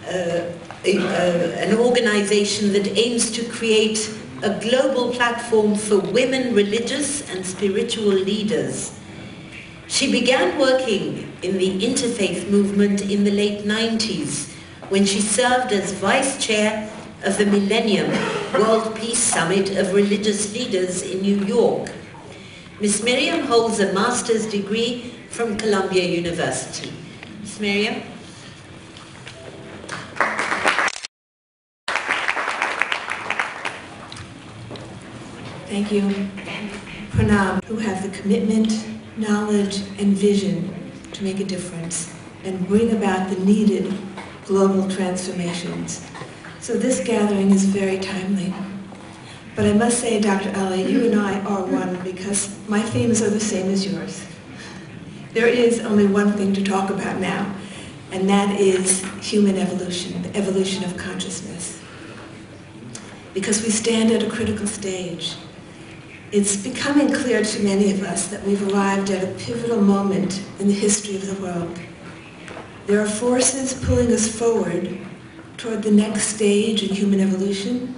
an organization that aims to create a global platform for women religious and spiritual leaders. She began working in the Interfaith movement in the late 90s when she served as vice chair of the Millennium World Peace Summit of Religious Leaders in New York. Ms. Merriam holds a master's degree from Columbia University. Ms. Merriam? Thank you. Pranam, who have the commitment, knowledge, and vision to make a difference and bring about the needed global transformations. So this gathering is very timely. But I must say, Dr. Ali, you and I are one because my themes are the same as yours. There is only one thing to talk about now, and that is human evolution, the evolution of consciousness. Because we stand at a critical stage. It's becoming clear to many of us that we've arrived at a pivotal moment in the history of the world. There are forces pulling us forward toward the next stage in human evolution,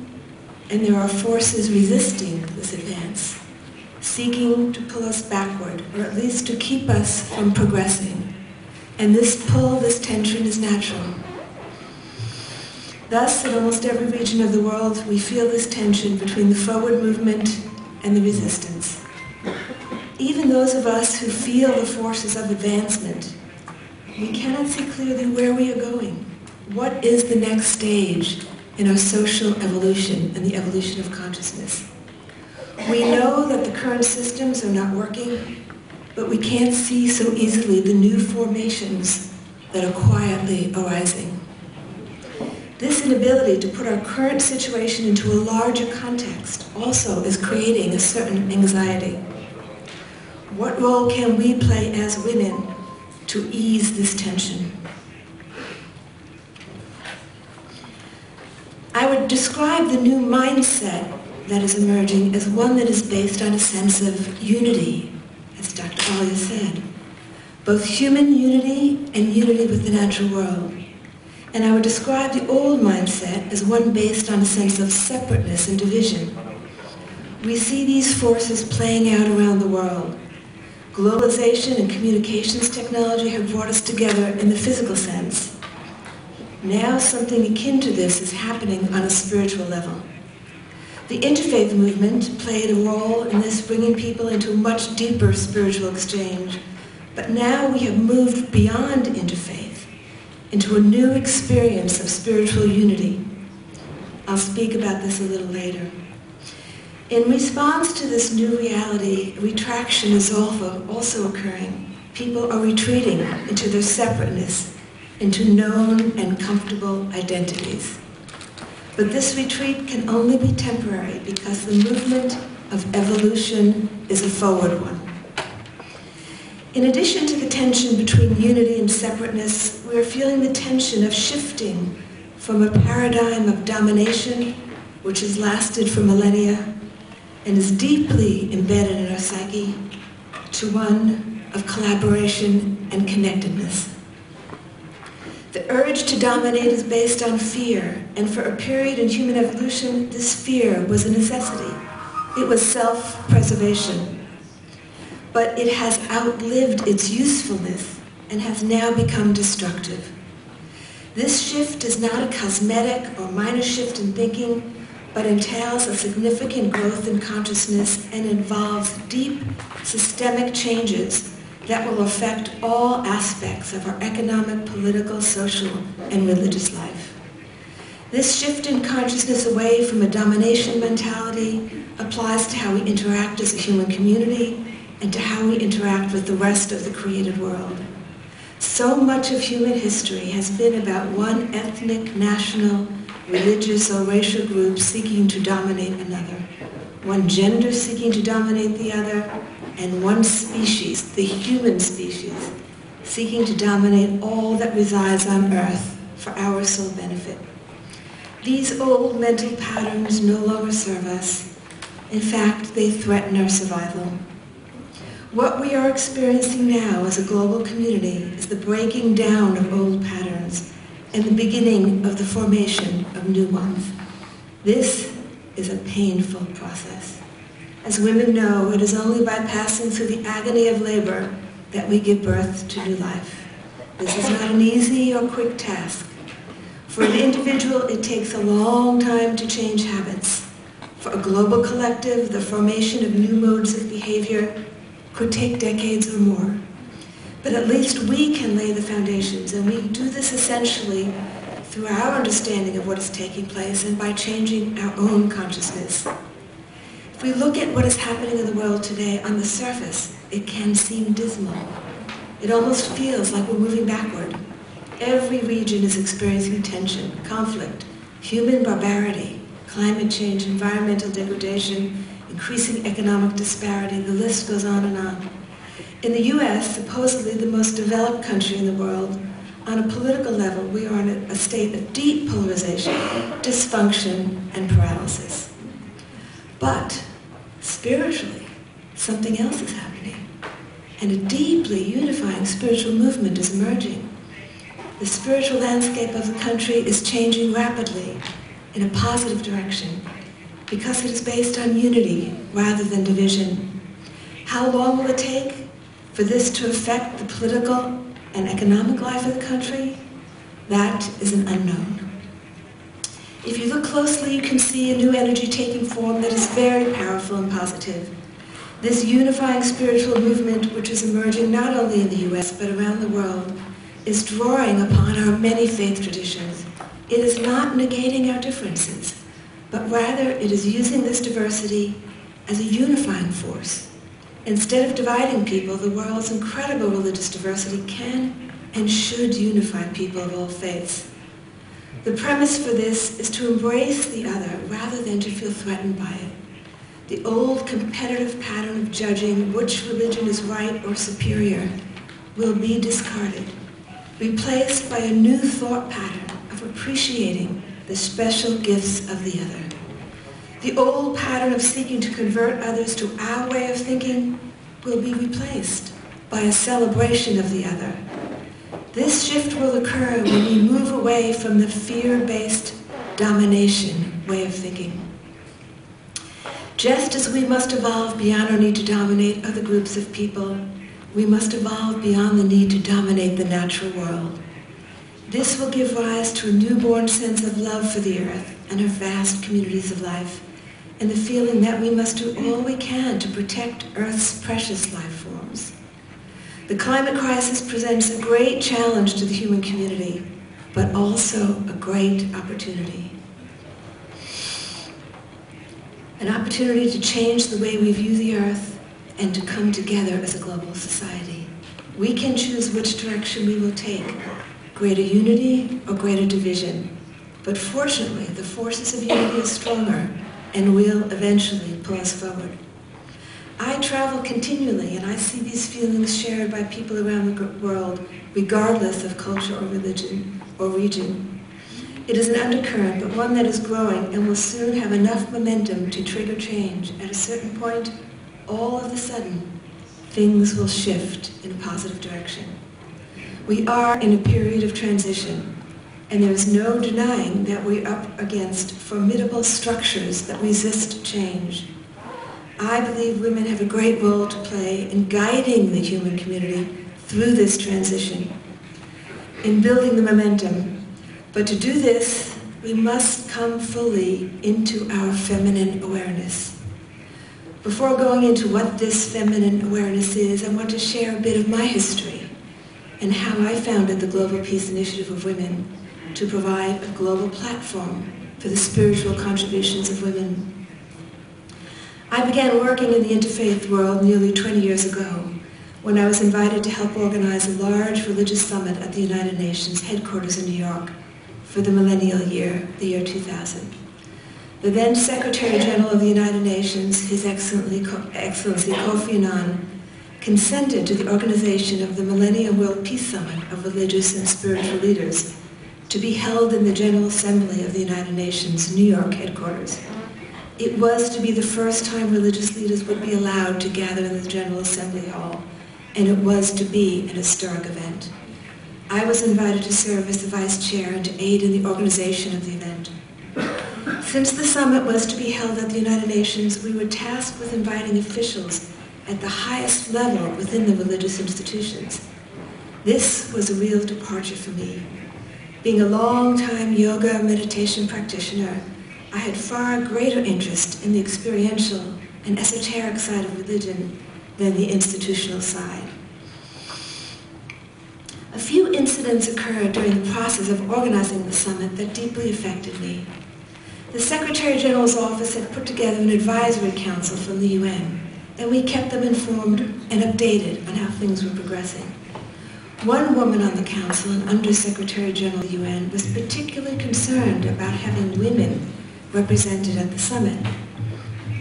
and there are forces resisting this advance, seeking to pull us backward, or at least to keep us from progressing. And this pull, this tension is natural. Thus, in almost every region of the world, we feel this tension between the forward movement and the resistance. Even those of us who feel the forces of advancement, we cannot see clearly where we are going. What is the next stage in our social evolution and the evolution of consciousness? We know that the current systems are not working, but we can't see so easily the new formations that are quietly arising. This inability to put our current situation into a larger context also is creating a certain anxiety. What role can we play as women to ease this tension? I would describe the new mindset that is emerging as one that is based on a sense of unity, as Dr. Ali said, both human unity and unity with the natural world. And I would describe the old mindset as one based on a sense of separateness and division. We see these forces playing out around the world. Globalization and communications technology have brought us together in the physical sense. Now something akin to this is happening on a spiritual level. The Interfaith movement played a role in this, bringing people into a much deeper spiritual exchange. But now we have moved beyond interfaith into a new experience of spiritual unity. I'll speak about this a little later. In response to this new reality, retraction is also occurring. People are retreating into their separateness, into known and comfortable identities. But this retreat can only be temporary because the movement of evolution is a forward one. In addition to the tension between unity and separateness, we are feeling the tension of shifting from a paradigm of domination, which has lasted for millennia and is deeply embedded in our psyche, to one of collaboration and connectedness. The urge to dominate is based on fear, and for a period in human evolution, this fear was a necessity. It was self-preservation. But it has outlived its usefulness and has now become destructive. This shift is not a cosmetic or minor shift in thinking, but entails a significant growth in consciousness and involves deep systemic changes that will affect all aspects of our economic, political, social, and religious life. This shift in consciousness away from a domination mentality applies to how we interact as a human community and to how we interact with the rest of the created world. So much of human history has been about one ethnic, national, religious, or racial group seeking to dominate another, one gender seeking to dominate the other, and one species, the human species, seeking to dominate all that resides on Earth for our sole benefit. These old mental patterns no longer serve us. In fact, they threaten our survival. What we are experiencing now as a global community is the breaking down of old patterns and the beginning of the formation of new ones. This is a painful process. As women know, it is only by passing through the agony of labor that we give birth to new life. This is not an easy or quick task. For an individual, it takes a long time to change habits. For a global collective, the formation of new modes of behavior could take decades or more. But at least we can lay the foundations, and we do this essentially through our understanding of what is taking place and by changing our own consciousness. If we look at what is happening in the world today, on the surface, it can seem dismal. It almost feels like we're moving backward. Every region is experiencing tension, conflict, human barbarity, climate change, environmental degradation, increasing economic disparity. The list goes on and on. In the U.S., supposedly the most developed country in the world, on a political level, we are in a state of deep polarization, dysfunction, and paralysis. But spiritually, something else is happening, and a deeply unifying spiritual movement is emerging. The spiritual landscape of the country is changing rapidly in a positive direction because it is based on unity rather than division. How long will it take for this to affect the political and economic life of the country? That is an unknown. If you look closely, you can see a new energy taking form that is very powerful and positive. This unifying spiritual movement, which is emerging not only in the U.S. but around the world, is drawing upon our many faith traditions. It is not negating our differences, but rather it is using this diversity as a unifying force. Instead of dividing people, the world's incredible religious diversity can and should unify people of all faiths. The premise for this is to embrace the other rather than to feel threatened by it. The old competitive pattern of judging which religion is right or superior will be discarded, replaced by a new thought pattern of appreciating the special gifts of the other. The old pattern of seeking to convert others to our way of thinking will be replaced by a celebration of the other. This shift will occur when we move away from the fear-based domination way of thinking. Just as we must evolve beyond our need to dominate other groups of people, we must evolve beyond the need to dominate the natural world. This will give rise to a newborn sense of love for the earth and her vast communities of life, and the feeling that we must do all we can to protect Earth's precious life forms. The climate crisis presents a great challenge to the human community, but also a great opportunity. An opportunity to change the way we view the Earth and to come together as a global society. We can choose which direction we will take, greater unity or greater division. But fortunately, the forces of unity are stronger and will eventually pull us forward. I travel continually and I see these feelings shared by people around the world, regardless of culture or religion or region. It is an undercurrent, but one that is growing and will soon have enough momentum to trigger change. At a certain point, all of a sudden, things will shift in a positive direction. We are in a period of transition, and there is no denying that we're up against formidable structures that resist change. I believe women have a great role to play in guiding the human community through this transition, in building the momentum. But to do this, we must come fully into our feminine awareness. Before going into what this feminine awareness is, I want to share a bit of my history and how I founded the Global Peace Initiative of Women to provide a global platform for the spiritual contributions of women. I began working in the interfaith world nearly 20 years ago when I was invited to help organize a large religious summit at the United Nations headquarters in New York for the millennial year, the year 2000. The then Secretary General of the United Nations, His Excellency Kofi Annan, consented to the organization of the Millennium World Peace Summit of religious and spiritual leaders to be held in the General Assembly of the United Nations, New York headquarters. It was to be the first time religious leaders would be allowed to gather in the General Assembly Hall, and it was to be an historic event. I was invited to serve as the vice chair and to aid in the organization of the event. Since the summit was to be held at the United Nations, we were tasked with inviting officials at the highest level within the religious institutions. This was a real departure for me. Being a long-time yoga meditation practitioner, I had far greater interest in the experiential and esoteric side of religion than the institutional side. A few incidents occurred during the process of organizing the summit that deeply affected me. The Secretary General's office had put together an advisory council from the UN, and we kept them informed and updated on how things were progressing. One woman on the council, an Under-Secretary General of the UN, was particularly concerned about having women represented at the summit.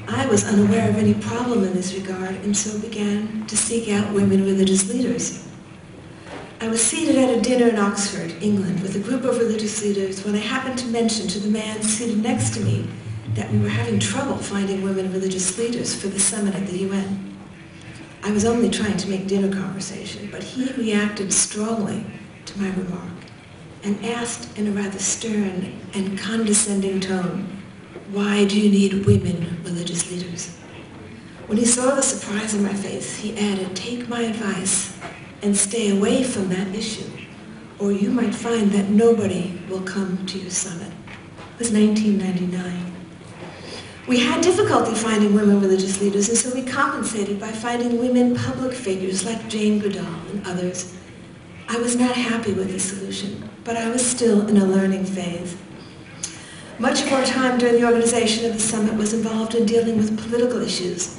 I was unaware of any problem in this regard, and so began to seek out women religious leaders. I was seated at a dinner in Oxford, England, with a group of religious leaders when I happened to mention to the man seated next to me that we were having trouble finding women religious leaders for the summit at the UN. I was only trying to make dinner conversation, but he reacted strongly to my remark and asked in a rather stern and condescending tone, "Why do you need women religious leaders?" When he saw the surprise on my face, he added, "Take my advice and stay away from that issue, or you might find that nobody will come to your summit." It was 1999. We had difficulty finding women religious leaders, and so we compensated by finding women public figures like Jane Goodall and others. I was not happy with the solution, but I was still in a learning phase. Much of our time during the organization of the summit was involved in dealing with political issues,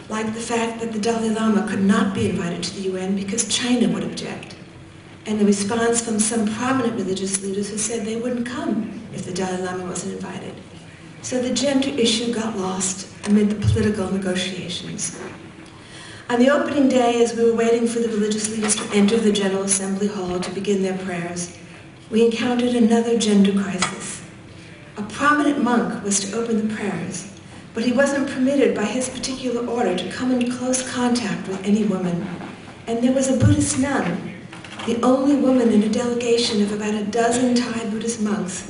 like the fact that the Dalai Lama could not be invited to the UN because China would object, and the response from some prominent religious leaders who said they wouldn't come if the Dalai Lama wasn't invited. So the gender issue got lost amid the political negotiations. On the opening day, as we were waiting for the religious leaders to enter the General Assembly Hall to begin their prayers, we encountered another gender crisis. A prominent monk was to open the prayers, but he wasn't permitted by his particular order to come into close contact with any woman. And there was a Buddhist nun, the only woman in a delegation of about a dozen Thai Buddhist monks,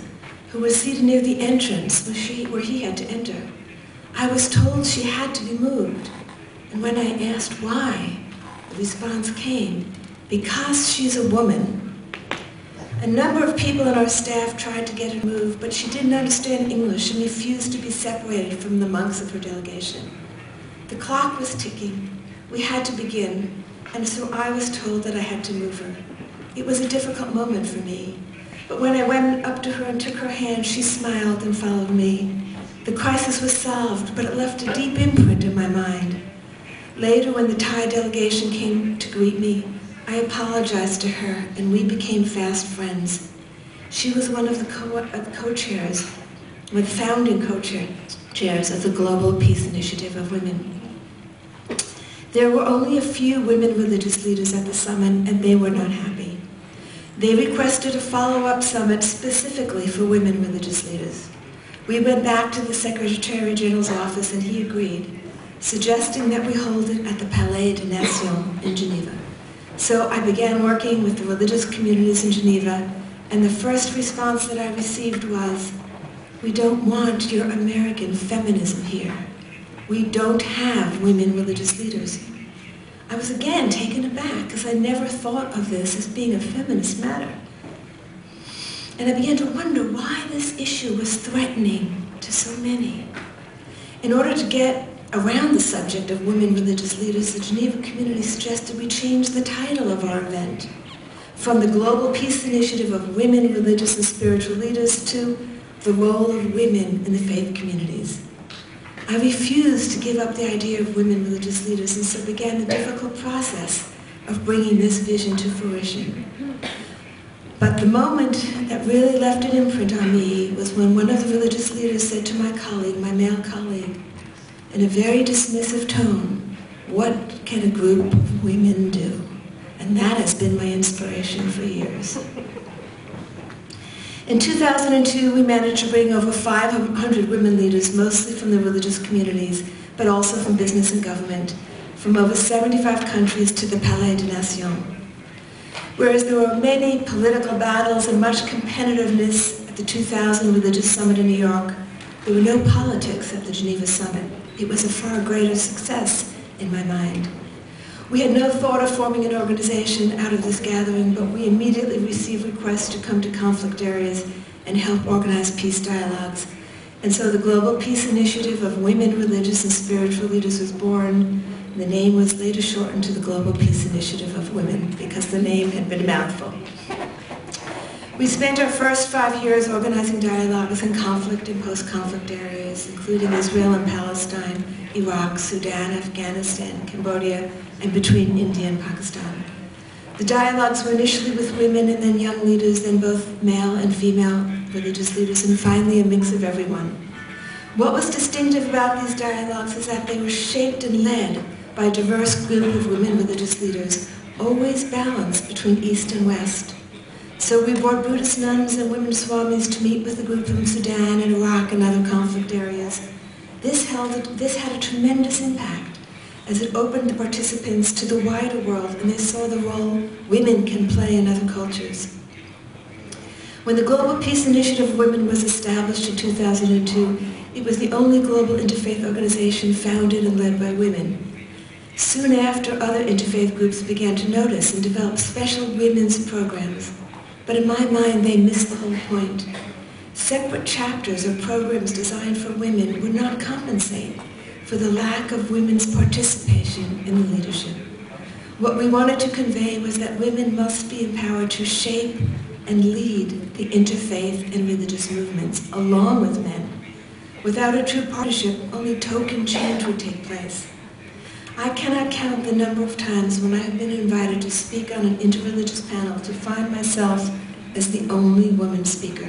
who was seated near the entrance where he had to enter. I was told she had to be moved, and when I asked why, the response came, "Because she's a woman." A number of people on our staff tried to get her moved, but she didn't understand English and refused to be separated from the monks of her delegation. The clock was ticking. We had to begin, and so I was told that I had to move her. It was a difficult moment for me. But when I went up to her and took her hand, she smiled and followed me. The crisis was solved, but it left a deep imprint in my mind. Later, when the Thai delegation came to greet me, I apologized to her, and we became fast friends. She was one of the co-chairs, with founding co-chairs of the Global Peace Initiative of Women. There were only a few women religious leaders at the summit, and they were not happy. They requested a follow-up summit specifically for women religious leaders. We went back to the Secretary General's office and he agreed, suggesting that we hold it at the Palais des Nations in Geneva. So I began working with the religious communities in Geneva, and the first response that I received was, "We don't want your American feminism here. We don't have women religious leaders." I was again taken aback, because I never thought of this as being a feminist matter. And I began to wonder why this issue was threatening to so many. In order to get around the subject of women religious leaders, the Geneva community suggested we change the title of our event from the Global Peace Initiative of Women Religious and Spiritual Leaders to the Role of Women in the Faith Communities. I refused to give up the idea of women religious leaders, and so began the difficult process of bringing this vision to fruition. But the moment that really left an imprint on me was when one of the religious leaders said to my colleague, my male colleague, in a very dismissive tone, "What can a group of women do?" And that has been my inspiration for years. In 2002, we managed to bring over 500 women leaders, mostly from the religious communities, but also from business and government, from over 75 countries to the Palais des Nations. Whereas there were many political battles and much competitiveness at the 2000 Religious Summit in New York, there were no politics at the Geneva Summit. It was a far greater success in my mind. We had no thought of forming an organization out of this gathering, but we immediately received requests to come to conflict areas and help organize peace dialogues. And so the Global Peace Initiative of Women, Religious and Spiritual Leaders was born. The name was later shortened to the Global Peace Initiative of Women because the name had been a mouthful. We spent our first 5 years organizing dialogues in conflict and post-conflict areas, including Israel and Palestine, Iraq, Sudan, Afghanistan, Cambodia, and between India and Pakistan. The dialogues were initially with women and then young leaders, then both male and female religious leaders, and finally a mix of everyone. What was distinctive about these dialogues is that they were shaped and led by a diverse group of women religious leaders, always balanced between East and West. So we brought Buddhist nuns and women swamis to meet with a group from Sudan and Iraq and other conflict areas. This had a tremendous impact as it opened the participants to the wider world, and they saw the role women can play in other cultures. When the Global Peace Initiative of Women was established in 2002, it was the only global interfaith organization founded and led by women. Soon after, other interfaith groups began to notice and develop special women's programs. But in my mind, they missed the whole point. Separate chapters or programs designed for women would not compensate for the lack of women's participation in the leadership. What we wanted to convey was that women must be empowered to shape and lead the interfaith and religious movements along with men. Without a true partnership, only token change would take place. I cannot count the number of times when I have been invited to speak on an interreligious panel to find myself as the only woman speaker.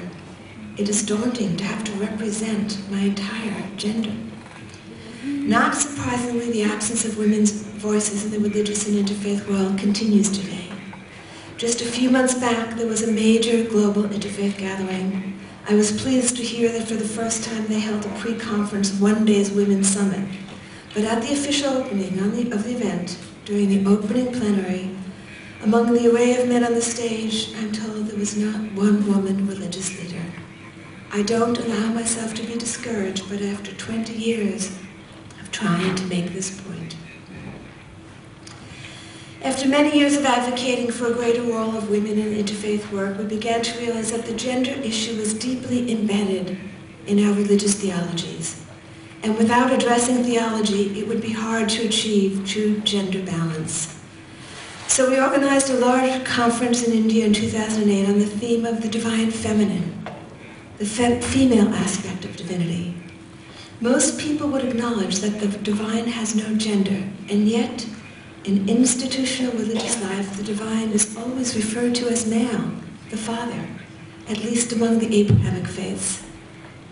It is daunting to have to represent my entire gender. Not surprisingly, the absence of women's voices in the religious and interfaith world continues today. Just a few months back, there was a major global interfaith gathering. I was pleased to hear that for the first time they held a pre-conference one-day's women's summit. But at the official opening of the event, during the opening plenary, among the array of men on the stage, I'm told there was not one woman religious leader. I don't allow myself to be discouraged, but after 20 years of trying to make this point. After many years of advocating for a greater role of women in interfaith work, we began to realize that the gender issue was deeply embedded in our religious theologies. And without addressing theology, it would be hard to achieve true gender balance. So we organized a large conference in India in 2008 on the theme of the divine feminine, the female aspect of divinity. Most people would acknowledge that the divine has no gender, and yet in institutional religious life, the divine is always referred to as male, the father, at least among the Abrahamic faiths.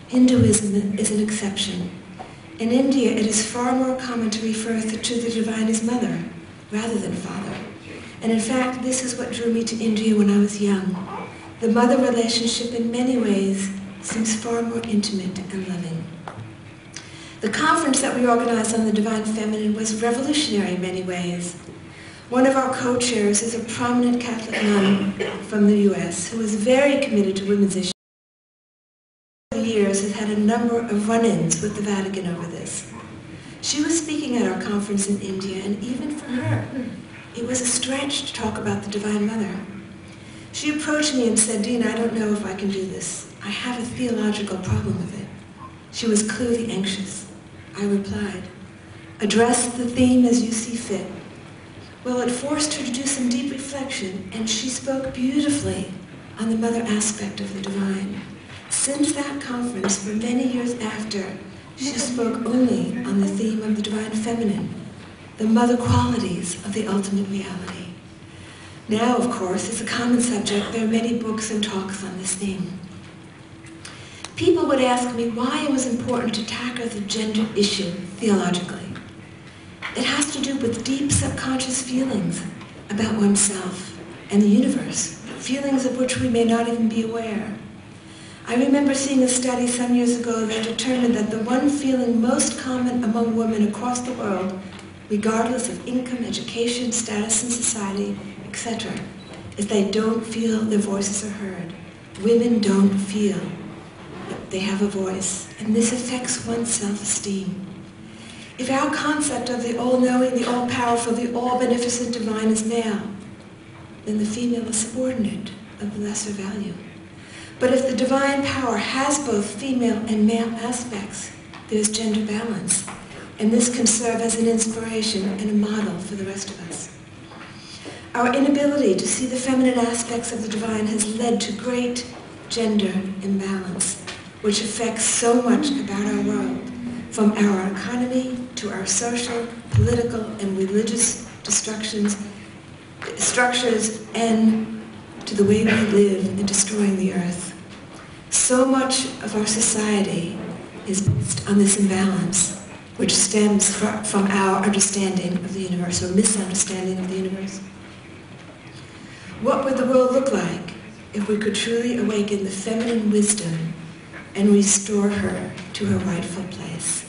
Hinduism is an exception. In India, it is far more common to refer to the divine as mother, rather than father. And in fact, this is what drew me to India when I was young. The mother relationship in many ways seems far more intimate and loving. The conference that we organized on the divine feminine was revolutionary in many ways. One of our co-chairs is a prominent Catholic nun from the US who is very committed to women's issues. Years has had a number of run-ins with the Vatican over this. She was speaking at our conference in India, and even for her, it was a stretch to talk about the Divine Mother. She approached me and said, "Dena, I don't know if I can do this. I have a theological problem with it." She was clearly anxious. I replied, "Address the theme as you see fit." Well, it forced her to do some deep reflection, and she spoke beautifully on the mother aspect of the divine. Since that conference, for many years after, she spoke only on the theme of the divine feminine, the mother qualities of the ultimate reality. Now, of course, it's a common subject. There are many books and talks on this theme. People would ask me why it was important to tackle the gender issue theologically. It has to do with deep subconscious feelings about oneself and the universe, feelings of which we may not even be aware. I remember seeing a study some years ago that determined that the one feeling most common among women across the world, regardless of income, education, status in society, etc., is they don't feel their voices are heard. Women don't feel that they have a voice, and this affects one's self-esteem. If our concept of the all-knowing, the all-powerful, the all-beneficent divine is male, then the female is subordinate, of lesser value. But if the divine power has both female and male aspects, there's gender balance, and this can serve as an inspiration and a model for the rest of us. Our inability to see the feminine aspects of the divine has led to great gender imbalance, which affects so much about our world, from our economy to our social, political, and religious structures, and to the way we live in destroying the earth. So much of our society is based on this imbalance, which stems from our understanding of the universe, or misunderstanding of the universe. What would the world look like if we could truly awaken the feminine wisdom and restore her to her rightful place?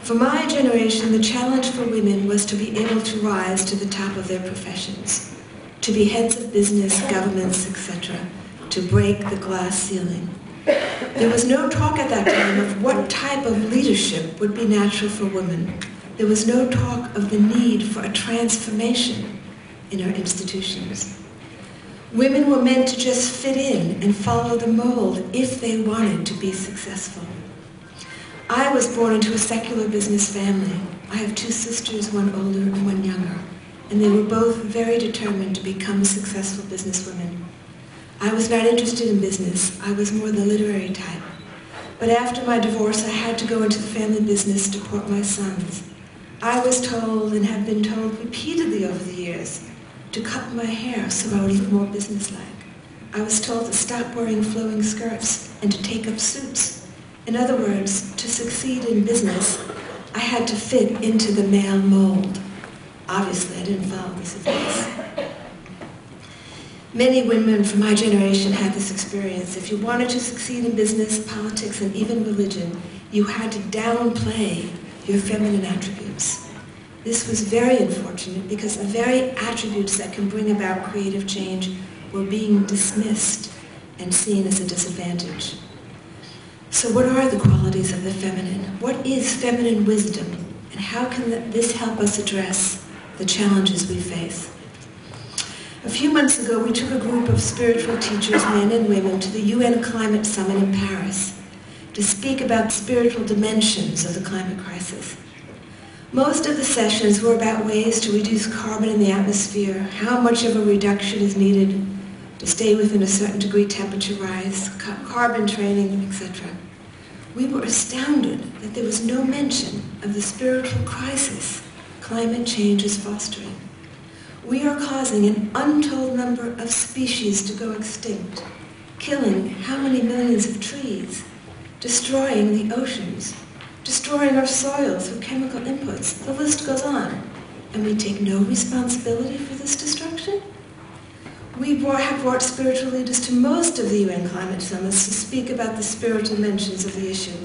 For my generation, the challenge for women was to be able to rise to the top of their professions, to be heads of business, governments, etc., to break the glass ceiling. There was no talk at that time of what type of leadership would be natural for women. There was no talk of the need for a transformation in our institutions. Women were meant to just fit in and follow the mold if they wanted to be successful. I was born into a secular business family. I have two sisters, one older and one younger, and they were both very determined to become successful businesswomen. I was not interested in business. I was more the literary type. But after my divorce, I had to go into the family business to support my sons. I was told, and have been told repeatedly over the years, to cut my hair so I would look more businesslike. I was told to stop wearing flowing skirts and to take up suits. In other words, to succeed in business, I had to fit into the male mold. Obviously, I didn't follow this advice. Many women from my generation had this experience. If you wanted to succeed in business, politics, and even religion, you had to downplay your feminine attributes. This was very unfortunate because the very attributes that can bring about creative change were being dismissed and seen as a disadvantage. So what are the qualities of the feminine? What is feminine wisdom? And how can this help us address the challenges we face? A few months ago, we took a group of spiritual teachers, men and women, to the UN Climate Summit in Paris to speak about spiritual dimensions of the climate crisis. Most of the sessions were about ways to reduce carbon in the atmosphere, how much of a reduction is needed to stay within a certain degree temperature rise, carbon training, etc. We were astounded that there was no mention of the spiritual crisis climate change is fostering. We are causing an untold number of species to go extinct, killing how many millions of trees, destroying the oceans, destroying our soils through chemical inputs. The list goes on. And we take no responsibility for this destruction? We have brought spiritual leaders to most of the UN climate summits to speak about the spiritual dimensions of the issue.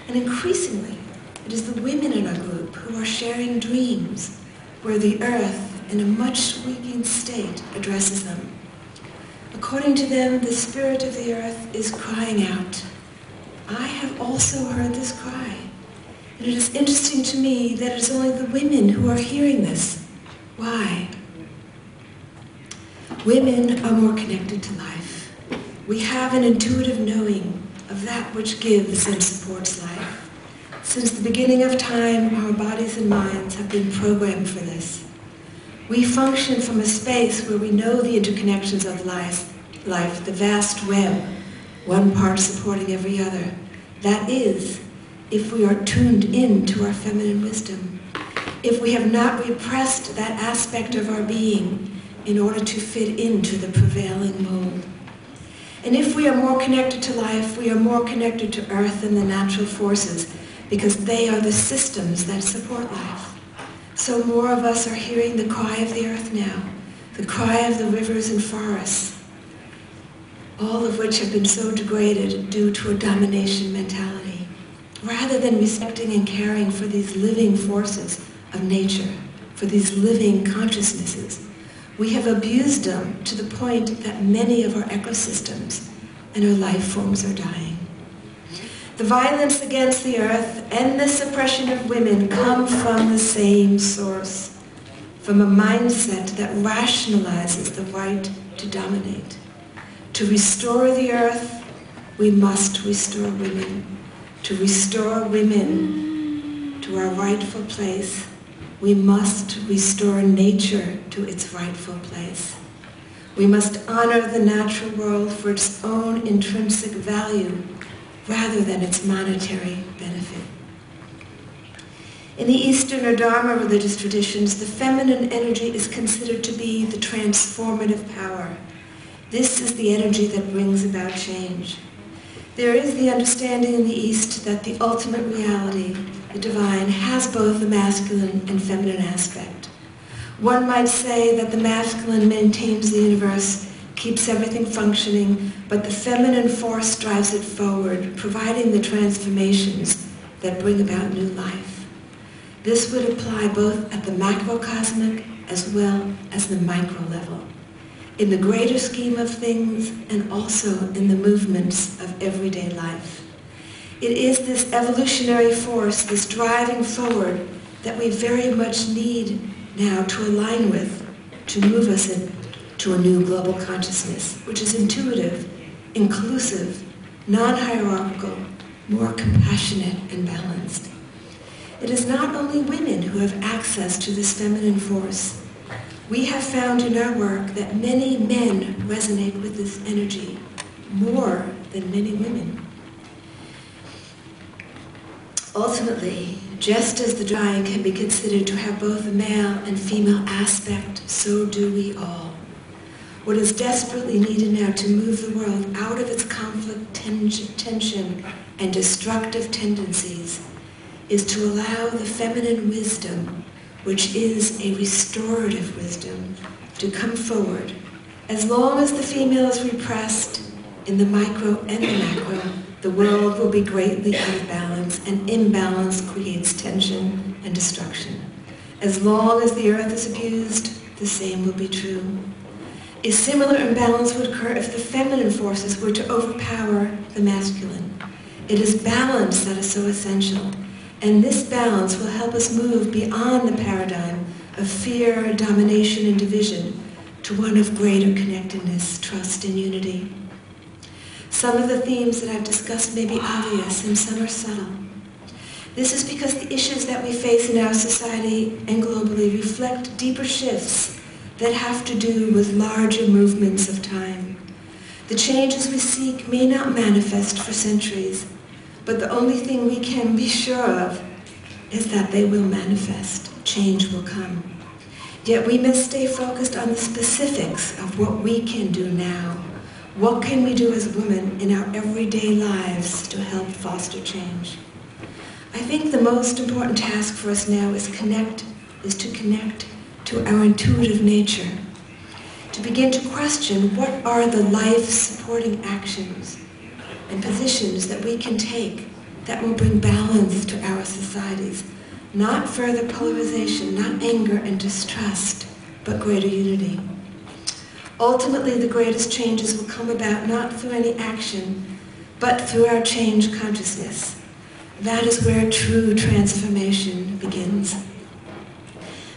And increasingly, it is the women in our group who are sharing dreams where the earth, in a much weakened state, addresses them. According to them, the spirit of the earth is crying out. I have also heard this cry. And it is interesting to me that it is only the women who are hearing this. Why? Women are more connected to life. We have an intuitive knowing of that which gives and supports life. Since the beginning of time, our bodies and minds have been programmed for this. We function from a space where we know the interconnections of life, the vast web, one part supporting every other. That is, if we are tuned in to our feminine wisdom, if we have not repressed that aspect of our being in order to fit into the prevailing mold. And if we are more connected to life, we are more connected to earth and the natural forces, because they are the systems that support life. So more of us are hearing the cry of the earth now, the cry of the rivers and forests, all of which have been so degraded due to a domination mentality, rather than respecting and caring for these living forces of nature, for these living consciousnesses. We have abused them to the point that many of our ecosystems and our life forms are dying. The violence against the earth and the suppression of women come from the same source, from a mindset that rationalizes the right to dominate. To restore the earth, we must restore women. To restore women to our rightful place, we must restore nature to its rightful place. We must honor the natural world for its own intrinsic value rather than its monetary benefit. In the Eastern or Dharma religious traditions, the feminine energy is considered to be the transformative power. This is the energy that brings about change. There is the understanding in the East that the ultimate reality, the divine, has both a masculine and feminine aspect. One might say that the masculine maintains the universe, keeps everything functioning, but the feminine force drives it forward, providing the transformations that bring about new life. This would apply both at the macrocosmic as well as the micro level, in the greater scheme of things and also in the movements of everyday life. It is this evolutionary force, this driving forward, that we very much need now to align with, to move us into a new global consciousness, which is intuitive, inclusive, non-hierarchical, more compassionate and balanced. It is not only women who have access to this feminine force. We have found in our work that many men resonate with this energy more than many women. Ultimately, just as the divine can be considered to have both a male and female aspect, so do we all. What is desperately needed now to move the world out of its conflict, tension, and destructive tendencies is to allow the feminine wisdom, which is a restorative wisdom, to come forward. As long as the female is repressed in the micro and the macro, the world will be greatly out of balance, and imbalance creates tension and destruction. As long as the earth is abused, the same will be true. A similar imbalance would occur if the feminine forces were to overpower the masculine. It is balance that is so essential, and this balance will help us move beyond the paradigm of fear, domination, and division to one of greater connectedness, trust, and unity. Some of the themes that I've discussed may be obvious and some are subtle. This is because the issues that we face in our society and globally reflect deeper shifts that have to do with larger movements of time. The changes we seek may not manifest for centuries, but the only thing we can be sure of is that they will manifest. Change will come. Yet we must stay focused on the specifics of what we can do now. What can we do as women in our everyday lives to help foster change? I think the most important task for us now is to connect to our intuitive nature, to begin to question what are the life-supporting actions and positions that we can take that will bring balance to our societies, not further polarization, not anger and distrust, but greater unity. Ultimately, the greatest changes will come about not through any action, but through our changed consciousness. That is where true transformation begins.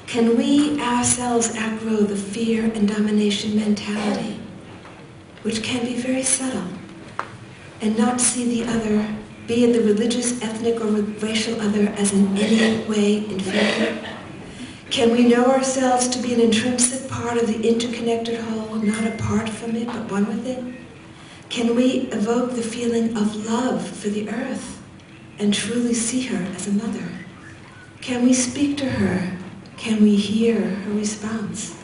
Can we ourselves outgrow the fear and domination mentality, which can be very subtle, and not see the other, be it the religious, ethnic, or racial other, as in any way inferior? Can we know ourselves to be an intrinsic part of the interconnected whole, not apart from it, but one with it? Can we evoke the feeling of love for the earth and truly see her as a mother? Can we speak to her? Can we hear her response?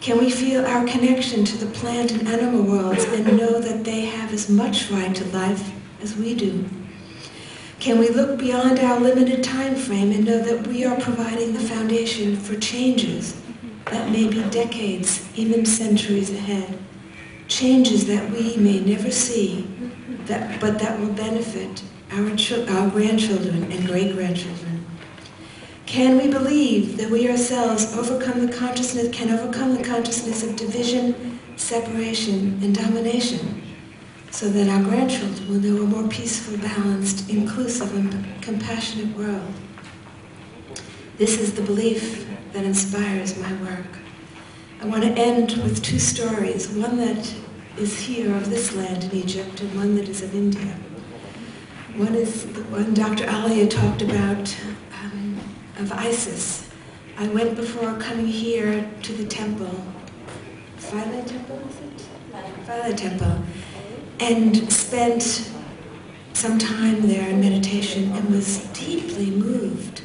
Can we feel our connection to the plant and animal worlds and know that they have as much right to life as we do? Can we look beyond our limited time frame and know that we are providing the foundation for changes that may be decades, even centuries ahead? Changes that we may never see, but that will benefit our grandchildren and great-grandchildren. Can we believe that we ourselves can overcome the consciousness of division, separation, and domination, so that our grandchildren will know a more peaceful, balanced, inclusive, and compassionate world? This is the belief that inspires my work. I want to end with two stories, one that is here of this land in Egypt and one that is of India. One is the one Dr. Alia talked about of Isis. I went before coming here to the temple, Philae Temple, is it? Philae Temple, and spent some time there in meditation and was deeply moved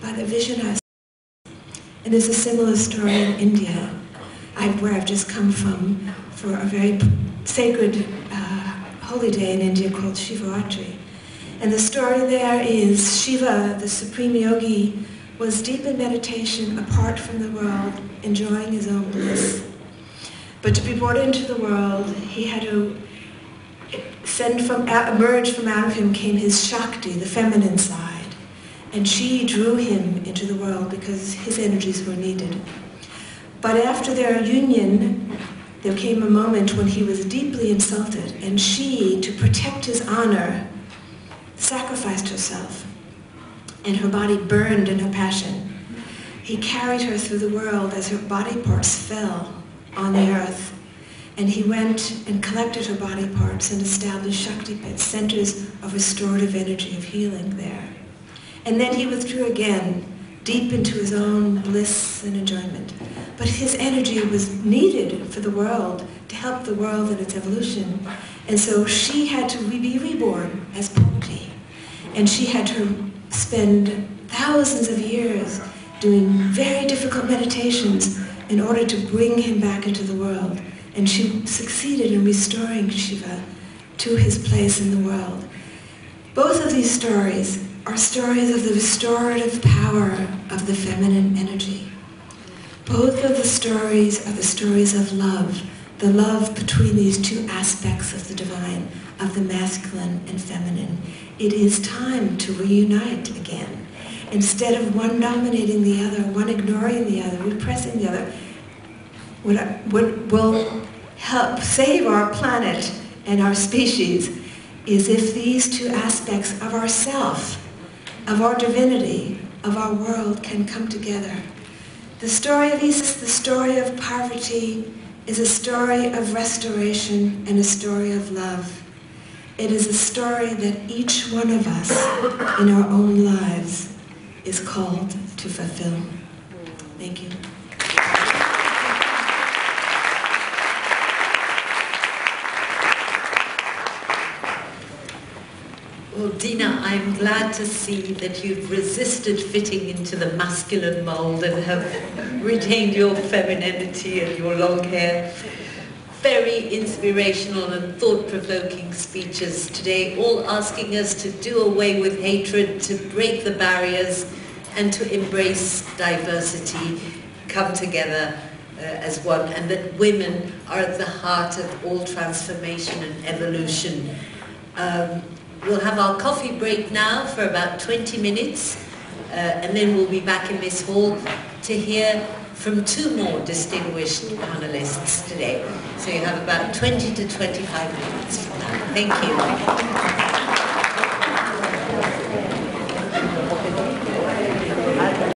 by the vision I saw. And there's a similar story in India, where I've just come from, for a very sacred holy day in India called Shivaratri. And the story there is Shiva, the supreme yogi, was deep in meditation, apart from the world, enjoying his own bliss. But to be brought into the world, he had to emerge from out of him came his Shakti, the feminine side. And she drew him into the world because his energies were needed. But after their union, there came a moment when he was deeply insulted, and she, to protect his honor, sacrificed herself, and her body burned in her passion. He carried her through the world as her body parts fell on the earth, and he went and collected her body parts and established Shakti pits, centers of restorative energy, of healing there. And then he withdrew again, deep into his own bliss and enjoyment. But his energy was needed for the world, to help the world in its evolution. And so she had to be reborn as Pukti. And she had to spend thousands of years doing very difficult meditations in order to bring him back into the world. And she succeeded in restoring Shiva to his place in the world. Both of these stories are stories of the restorative power of the feminine energy. Both of the stories are the stories of love, the love between these two aspects of the divine, of the masculine and feminine. It is time to reunite again. Instead of one dominating the other, one ignoring the other, repressing the other, what will help save our planet and our species is if these two aspects of ourself, of our divinity, of our world can come together. The story of Isis, the story of Parvati, is a story of restoration and a story of love. It is a story that each one of us in our own lives is called to fulfill. Thank you. Well, Dena, I'm glad to see that you've resisted fitting into the masculine mold and have retained your femininity and your long hair. Very inspirational and thought-provoking speeches today, all asking us to do away with hatred, to break the barriers, and to embrace diversity, come together as one, and that women are at the heart of all transformation and evolution. We'll have our coffee break now for about 20 minutes, and then we'll be back in this hall to hear from two more distinguished panelists today. So you have about 20 to 25 minutes from now. Thank you.